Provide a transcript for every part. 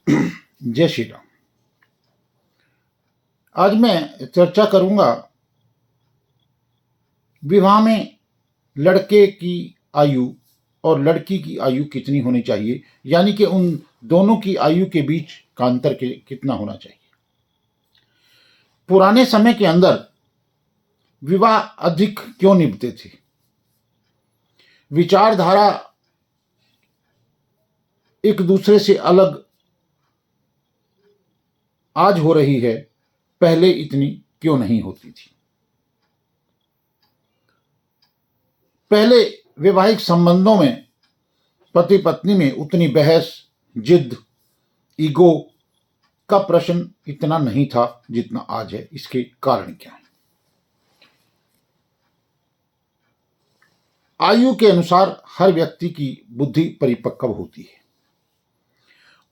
जय श्री राम। आज मैं चर्चा करूंगा विवाह में लड़के की आयु और लड़की की आयु कितनी होनी चाहिए, यानी कि उन दोनों की आयु के बीच का अंतर कितना होना चाहिए। पुराने समय के अंदर विवाह अधिक क्यों निभते थे? विचारधारा एक दूसरे से अलग आज हो रही है, पहले इतनी क्यों नहीं होती थी? पहले वैवाहिक संबंधों में पति पत्नी में उतनी बहस, जिद, ईगो का प्रश्न इतना नहीं था जितना आज है। इसके कारण क्या है? आयु के अनुसार हर व्यक्ति की बुद्धि परिपक्व होती है,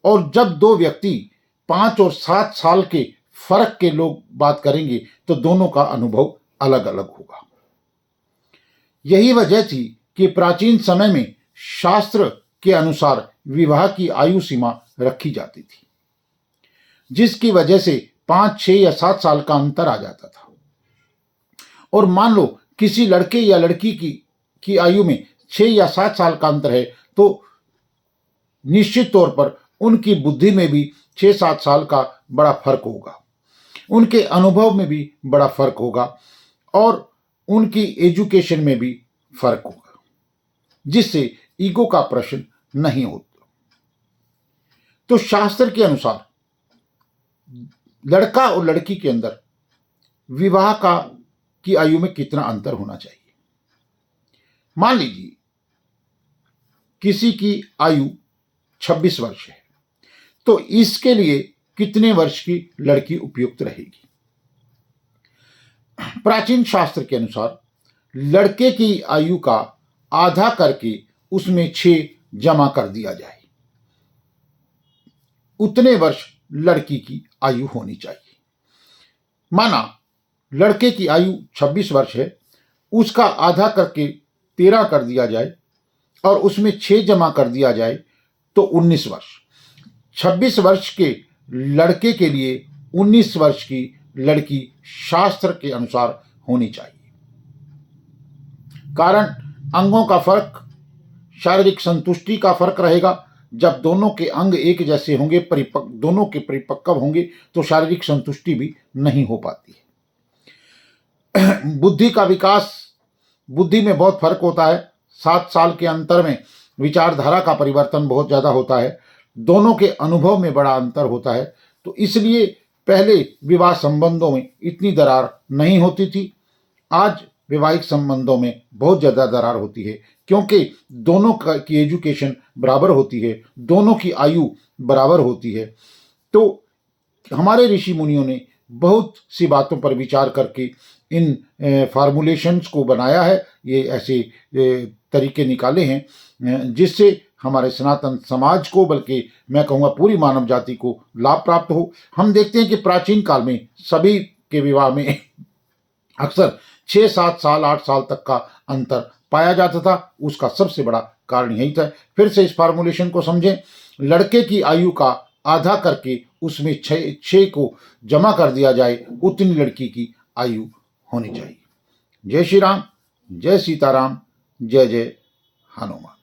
और जब दो व्यक्ति 5 और 7 साल के फर्क के लोग बात करेंगे तो दोनों का अनुभव अलग अलग होगा। यही वजह थी कि प्राचीन समय में शास्त्र के अनुसार विवाह की आयु सीमा रखी जाती थी, जिसकी वजह से 5, 6 या 7 साल का अंतर आ जाता था। और मान लो किसी लड़के या लड़की की आयु में 6 या 7 साल का अंतर है, तो निश्चित तौर पर उनकी बुद्धि में भी 6-7 साल का बड़ा फर्क होगा, उनके अनुभव में भी बड़ा फर्क होगा, और उनकी एजुकेशन में भी फर्क होगा, जिससे ईगो का प्रश्न नहीं होता। तो शास्त्र के अनुसार लड़का और लड़की के अंदर विवाह की आयु में कितना अंतर होना चाहिए? मान लीजिए किसी की आयु 26 वर्ष है, तो इसके लिए कितने वर्ष की लड़की उपयुक्त रहेगी? प्राचीन शास्त्र के अनुसार लड़के की आयु का आधा करके उसमें 6 जमा कर दिया जाए, उतने वर्ष लड़की की आयु होनी चाहिए। माना लड़के की आयु 26 वर्ष है, उसका आधा करके 13 कर दिया जाए और उसमें 6 जमा कर दिया जाए तो 19 वर्ष। 26 वर्ष के लड़के के लिए 19 वर्ष की लड़की शास्त्र के अनुसार होनी चाहिए। कारण अंगों का फर्क, शारीरिक संतुष्टि का फर्क रहेगा। जब दोनों के अंग एक जैसे होंगे, दोनों के परिपक्व होंगे, तो शारीरिक संतुष्टि भी नहीं हो पाती है। बुद्धि का विकास, बुद्धि में बहुत फर्क होता है। 7 साल के अंतर में विचारधारा का परिवर्तन बहुत ज्यादा होता है, दोनों के अनुभव में बड़ा अंतर होता है। तो इसलिए पहले विवाह संबंधों में इतनी दरार नहीं होती थी। आज वैवाहिक संबंधों में बहुत ज्यादा दरार होती है, क्योंकि दोनों की एजुकेशन बराबर होती है, दोनों की आयु बराबर होती है। तो हमारे ऋषि मुनियों ने बहुत सी बातों पर विचार करके इन फार्मूलेशंस को बनाया है, ये ऐसे तरीके निकाले हैं जिससे हमारे सनातन समाज को, बल्कि मैं कहूँगा पूरी मानव जाति को लाभ प्राप्त हो। हम देखते हैं कि प्राचीन काल में सभी के विवाह में अक्सर 6, 7 साल, 8 साल तक का अंतर पाया जाता था। उसका सबसे बड़ा कारण यही था। फिर से इस फार्मूलेशन को समझें। लड़के की आयु का आधा करके उसमें 6 को जमा कर दिया जाए, उतनी लड़की की आयु होनी चाहिए। जय श्री राम, जय सीताराम, जय जय हनुमान।